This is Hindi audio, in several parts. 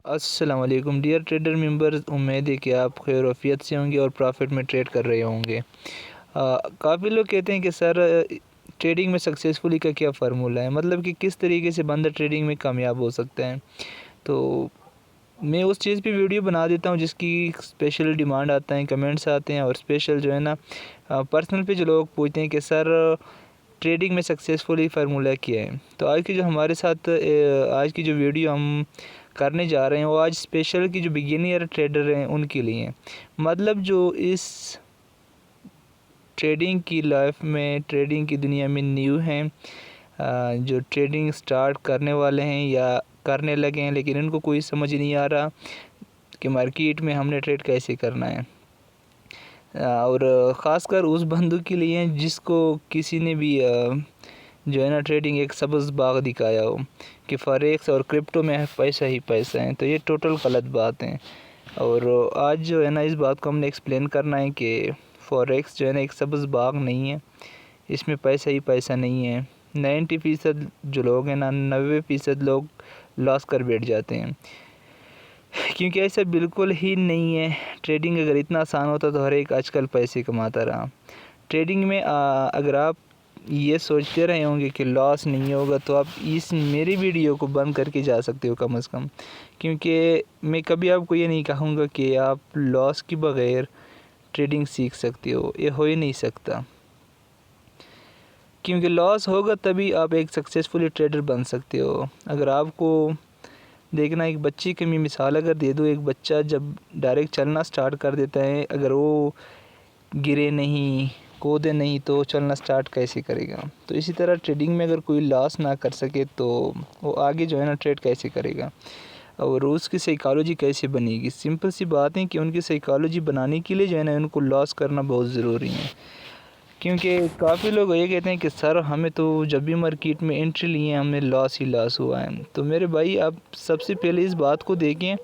अस्सलाम वालेकुम डियर ट्रेडर मेंबर्स, उम्मीद है कि आप खैर आफियत से होंगे और प्रॉफिट में ट्रेड कर रहे होंगे। काफ़ी लोग कहते हैं कि सर ट्रेडिंग में सक्सेसफुली का क्या फ़ार्मूला है, मतलब कि किस तरीके से बंदा ट्रेडिंग में कामयाब हो सकता है। तो मैं उस चीज़ पे वीडियो बना देता हूँ जिसकी स्पेशल डिमांड आता है, कमेंट्स आते हैं और स्पेशल जो है ना पर्सनल पे जो लोग पूछते हैं कि सर ट्रेडिंग में सक्सेसफुली फार्मूला क्या है। तो आज की जो हमारे साथ आज की जो वीडियो हम करने जा रहे हैं वो आज स्पेशल की जो बिगिनियर ट्रेडर हैं उनके लिए हैं। मतलब जो इस ट्रेडिंग की लाइफ में, ट्रेडिंग की दुनिया में न्यू हैं, जो ट्रेडिंग स्टार्ट करने वाले हैं या करने लगे हैं लेकिन इनको कोई समझ नहीं आ रहा कि मार्केट में हमने ट्रेड कैसे करना है। और ख़ासकर उस बंदू के लिए जिसको किसी ने भी जो है ना ट्रेडिंग एक सब्ज़ बाग दिखाया हो कि फॉरेक्स और क्रिप्टो में पैसा ही पैसा है, तो ये टोटल गलत बात है। और आज जो है ना इस बात को हमने एक्सप्लेन करना है कि फॉरेक्स जो है ना एक सब्ज़ बाग नहीं है, इसमें पैसा ही पैसा नहीं है। 90% जो लोग हैं ना, 90% लोग लॉस कर बैठ जाते हैं, क्योंकि ऐसा बिल्कुल ही नहीं है। ट्रेडिंग अगर इतना आसान होता तो हर एक आजकल पैसे कमाता रहा। ट्रेडिंग में अगर आप ये सोचते रहे होंगे कि लॉस नहीं होगा तो आप इस मेरी वीडियो को बंद करके जा सकते हो कम से कम, क्योंकि मैं कभी आपको ये नहीं कहूँगा कि आप लॉस के बग़ैर ट्रेडिंग सीख सकते हो, ये हो ही नहीं सकता। क्योंकि लॉस होगा तभी आप एक सक्सेसफुल ट्रेडर बन सकते हो। अगर आपको देखना, एक बच्चे की मैं मिसाल अगर दे दूँ, एक बच्चा जब डायरेक्ट चलना स्टार्ट कर देता है, अगर वो गिरे नहीं, कूदे नहीं तो चलना स्टार्ट कैसे करेगा। तो इसी तरह ट्रेडिंग में अगर कोई लॉस ना कर सके तो वो आगे जो है ना ट्रेड कैसे करेगा और उसकी साइकोलॉजी कैसे बनेगी। सिंपल सी बात है कि उनकी साइकोलॉजी बनाने के लिए जो है ना उनको लॉस करना बहुत ज़रूरी है। क्योंकि काफ़ी लोग ये कहते हैं कि सर हमें तो जब भी मार्केट में एंट्री लिए हमें लॉस ही लॉस हुआ है। तो मेरे भाई, आप सबसे पहले इस बात को देखें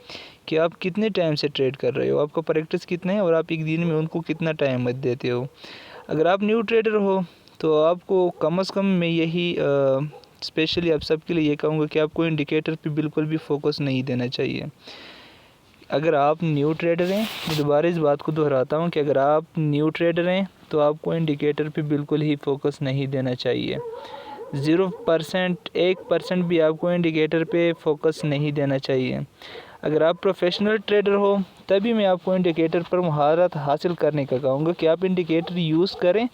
कि आप कितने टाइम से ट्रेड कर रहे हो, आपका प्रैक्टिस कितना है और आप एक दिन में उनको कितना टाइम मत देते हो। अगर आप न्यू ट्रेडर हो तो आपको कम से कम मैं यही स्पेशली आप सबके लिए ये कहूँगा कि आपको इंडिकेटर पे बिल्कुल भी फोकस नहीं देना चाहिए। अगर आप न्यू ट्रेडर हैं, मैं दोबारा इस बात को दोहराता हूँ कि अगर आप न्यू ट्रेडर हैं तो आपको इंडिकेटर पे बिल्कुल ही फोकस नहीं देना चाहिए। 0%, 1% भी आपको इंडिकेटर पे फोकस नहीं देना चाहिए। अगर आप प्रोफेशनल ट्रेडर हो तभी मैं आपको इंडिकेटर पर महारत हासिल करने का कहूँगा कि आप इंडिकेटर यूज़ करें,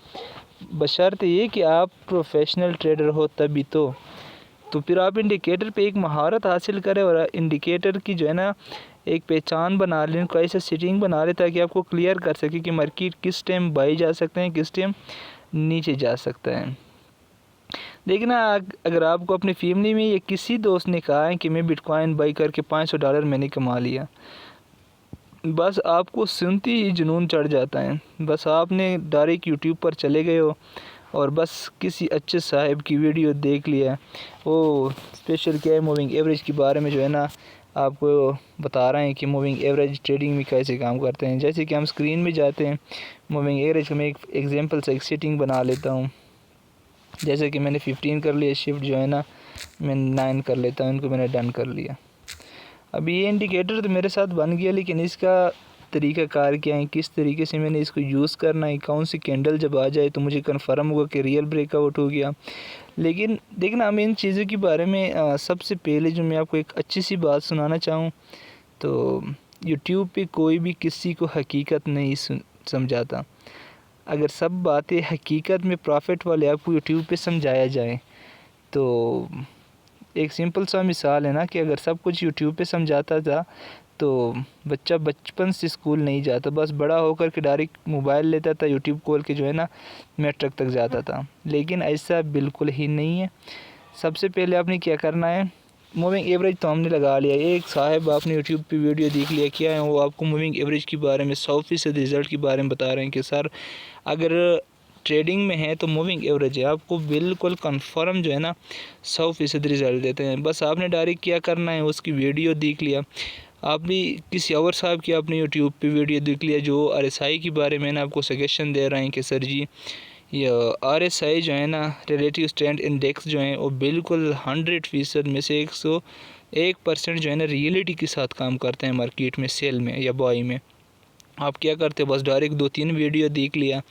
बशर्ते ये कि आप प्रोफेशनल ट्रेडर हो तभी तो फिर आप इंडिकेटर पे एक महारत हासिल करें और इंडिकेटर की जो है ना एक पहचान बना लें, उनको ऐसा सेटिंग बना लें ताकि आपको क्लियर कर सके कि मार्केट किस टाइम बाई जा सकते हैं, किस टाइम नीचे जा सकता है। देखना, अगर आपको अपनी फैमिली में या किसी दोस्त ने कहा है कि मैं बिटकॉइन बाई करके $500 मैंने कमा लिया, बस आपको सुनते ही जुनून चढ़ जाता है। बस आपने डायरेक्ट यूट्यूब पर चले गए हो और बस किसी अच्छे साहब की वीडियो देख लिया, वो स्पेशल क्या है मूविंग एवरेज के बारे में जो है ना आपको बता रहे हैं कि मूविंग एवरेज ट्रेडिंग में कैसे काम करते हैं। जैसे कि हम स्क्रीन में जाते हैं, मूविंग एवरेज का मैं एक एग्जांपल से एक सेटिंग बना लेता हूँ। जैसे कि मैंने 15 कर लिया, शिफ्ट जो है ना मैं 9 कर लेता हूँ, इनको मैंने डन कर लिया। अभी ये इंडिकेटर तो मेरे साथ बन गया, लेकिन इसका तरीका कार क्या है, किस तरीके से मैंने इसको यूज़ करना है, कौन सी कैंडल जब आ जाए तो मुझे कन्फर्म होगा कि रियल ब्रेकआउट हो गया। लेकिन देखना, हम इन चीज़ों के बारे में सबसे पहले जो मैं आपको एक अच्छी सी बात सुनाना चाहूँ तो यूट्यूब पे कोई भी किसी को हकीकत नहीं समझाता। अगर सब बातें हकीकत में प्रॉफिट वाले आपको यूट्यूब पे समझाया जाए तो एक सिंपल सा मिसाल है ना कि अगर सब कुछ यूट्यूब पे समझाता था तो बच्चा बचपन से स्कूल नहीं जाता, बस बड़ा होकर के डायरेक्ट मोबाइल लेता था, यूट्यूब खोल के जो है ना मैट्रिक तक जाता था। लेकिन ऐसा बिल्कुल ही नहीं है। सबसे पहले आपने क्या करना है, मूविंग एवरेज तो हमने लगा लिया। एक साहब आपने यूट्यूब पे वीडियो देख लिया, क्या है वो आपको मूविंग एवरेज के बारे में 100% रिज़ल्ट के बारे में बता रहे हैं कि सर अगर ट्रेडिंग में है तो मूविंग एवरेज है, आपको बिल्कुल कंफर्म जो है ना 100% रिज़ल्ट देते हैं। बस आपने डायरेक्ट क्या करना है, उसकी वीडियो देख लिया। आप भी किसी और साहब की आपने यूट्यूब पे वीडियो देख लिया जो RSI के बारे में ना आपको सजेशन दे रहे हैं कि सर जी ये RSI जो है ना रिलेटिव स्ट्रेंथ इंडेक्स जो है वो बिल्कुल 100% में से 1% जो है ना रियलिटी के साथ काम करते हैं मार्केट में, सेल में या बाई में। आप क्या करते हो, बस डायरेक्ट 2-3 वीडियो देख लिया,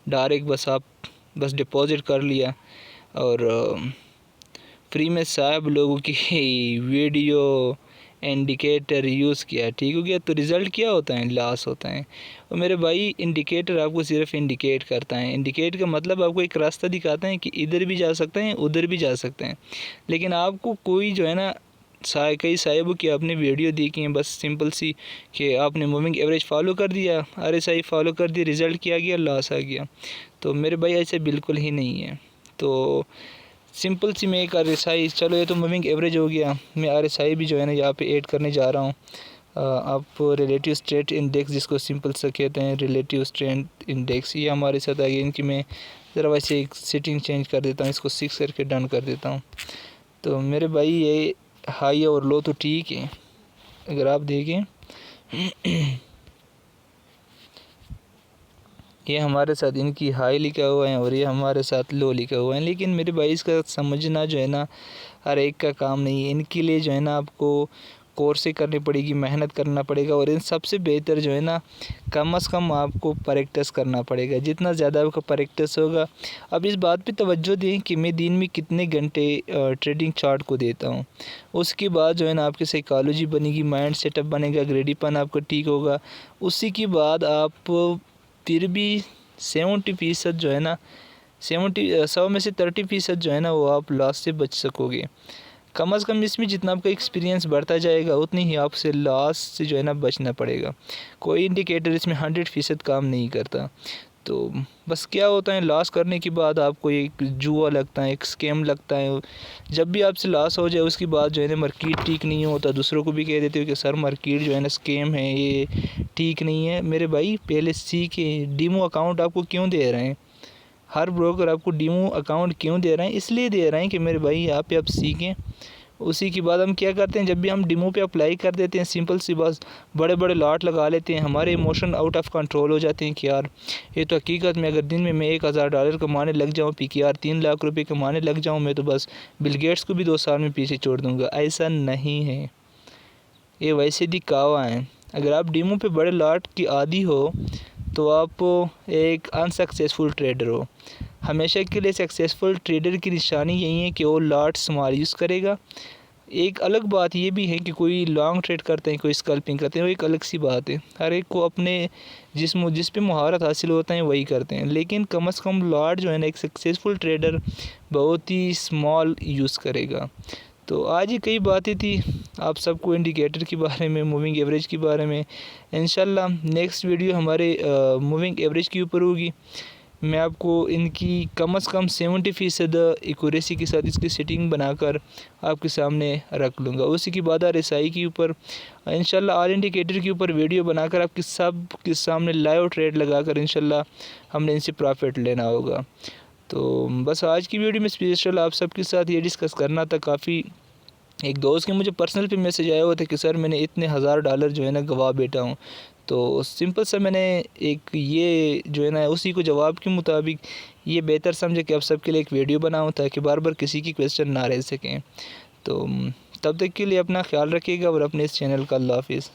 डायरेक्ट बस डिपॉज़िट कर लिया और फ्री में साहब लोगों की वीडियो इंडिकेटर यूज़ किया, ठीक हो गया। तो रिज़ल्ट क्या होता है, लॉस होता है। और मेरे भाई इंडिकेटर आपको सिर्फ इंडिकेट करता है। इंडिकेट का मतलब आपको एक रास्ता दिखाता है कि इधर भी जा सकते हैं, उधर भी जा सकते हैं, लेकिन आपको कोई जो है ना कई साहिबों की आपने वीडियो देखी है, बस सिंपल सी कि आपने मूविंग एवरेज फॉलो कर दिया, RSI फॉलो कर दिया, रिज़ल्ट क्या गया, लॉस आ गया। तो मेरे भाई ऐसे बिल्कुल ही नहीं है। तो सिंपल सी मैं एक RSI, चलो ये तो मूविंग एवरेज हो गया, मैं RSI भी जो है ना यहाँ पे ऐड करने जा रहा हूँ। आप रिलेटिव स्ट्रेंथ इंडेक्स, जिसको सिंपल से कहते हैं रिलेटिव स्ट्रेंथ इंडेक्स, ये हमारे साथ आ गया। इनकी मैं ज़रा वैसे एक सेटिंग चेंज कर देता हूँ, इसको 6 करके डन कर देता हूँ। तो मेरे भाई ये हाई और लो तो ठीक है, अगर आप देखें ये हमारे साथ इनकी हाई लिखा हुआ है और ये हमारे साथ लो लिखा हुआ है, लेकिन मेरे भाई इसका समझना जो है ना हर एक का काम नहीं है। इनके लिए जो है ना आपको कोर्सें करनी पड़ेगी, मेहनत करना पड़ेगा, और इन सबसे बेहतर जो है ना कम से कम आपको प्रैक्टिस करना पड़ेगा। जितना ज़्यादा आपका प्रैक्टिस होगा, अब इस बात पे तवज्जो दें कि मैं दिन में कितने घंटे ट्रेडिंग चार्ट को देता हूँ। उसके बाद जो है ना आपकी साइकोलॉजी बनेगी, माइंड सेटअप बनेगा, ग्रेडीपन आपका ठीक होगा। उसी के बाद आप फिर भी 70% जो है ना 100 में से 30% जो है ना वो आप लॉस से बच सकोगे। कम से कम इसमें जितना आपका एक्सपीरियंस बढ़ता जाएगा उतनी ही आपसे लॉस से जो है ना बचना पड़ेगा। कोई इंडिकेटर इसमें 100% काम नहीं करता। तो बस क्या होता है, लॉस करने के बाद आपको एक जुआ लगता है, एक स्कैम लगता है। जब भी आपसे लॉस हो जाए उसके बाद जो है ना मार्केट ठीक नहीं होता, दूसरों को भी कह देते हो कि सर मार्केट जो है ना स्कैम है, ये ठीक नहीं है। मेरे भाई पहले सीखें, डीमो अकाउंट आपको क्यों दे रहे हैं, हर ब्रोकर आपको डीमो अकाउंट क्यों दे रहे हैं, इसलिए दे रहे हैं कि मेरे भाई यहाँ पे आप सीखें। उसी के बाद हम क्या करते हैं, जब भी हम डीमो पे अप्लाई कर देते हैं, सिंपल सी बस बड़े बड़े लॉट लगा लेते हैं। हमारे इमोशन आउट ऑफ कंट्रोल हो जाते हैं कि यार ये तो हकीकत में अगर दिन में मैं $1000 कमाने लग जाऊँ, PKR 3 लाख रुपए कमाने लग जाऊँ, मैं तो बस बिल गेट्स को भी 2 साल में पीछे छोड़ दूँगा। ऐसा नहीं है, ये वैसे दिखावा है। अगर आप डीमो पे बड़े लॉट की आदी हो तो आप एक अनसक्सेसफुल ट्रेडर हो। हमेशा के लिए सक्सेसफुल ट्रेडर की निशानी यही है कि वो लॉट स्मॉल यूज़ करेगा। एक अलग बात ये भी है कि कोई लॉन्ग ट्रेड करते हैं, कोई स्कल्पिंग करते हैं, वो एक अलग सी बात है। हर एक को अपने जिस पे महारत हासिल होता है वही करते हैं, लेकिन कम से कम लॉट जो है ना एक सक्सेसफुल ट्रेडर बहुत ही स्मॉल यूज़ करेगा। तो आज ही कई बातें थी आप सबको इंडिकेटर के बारे में, मूविंग एवरेज के बारे में। इंशाल्लाह नेक्स्ट वीडियो हमारे मूविंग एवरेज के ऊपर होगी। मैं आपको इनकी कम से कम 70% एक्यूरेसी के साथ इसकी सेटिंग बनाकर आपके सामने रख लूँगा। उसी के बाद RSI के ऊपर इंशाल्लाह ऑल इंडिकेटर के ऊपर वीडियो बनाकर आपके सब के सामने लाइव ट्रेड लगाकर इंशाल्लाह हमने इनसे प्रॉफिट लेना होगा। तो बस आज की वीडियो में स्पेशल आप सबके साथ ये डिस्कस करना था। काफ़ी एक दोस्त के मुझे पर्सनल पे मैसेज आया हुआ था कि सर मैंने इतने $1000 जो है ना गवा बैठा हूँ। तो सिंपल सा मैंने एक ये जो है ना उसी को जवाब के मुताबिक ये बेहतर समझे कि आप सबके लिए एक वीडियो बनाऊँ ताकि बार बार किसी की क्वेश्चन ना रह सकें। तो तब तक के लिए अपना ख्याल रखिएगा और अपने इस चैनल का अल्लाह हाफिज़।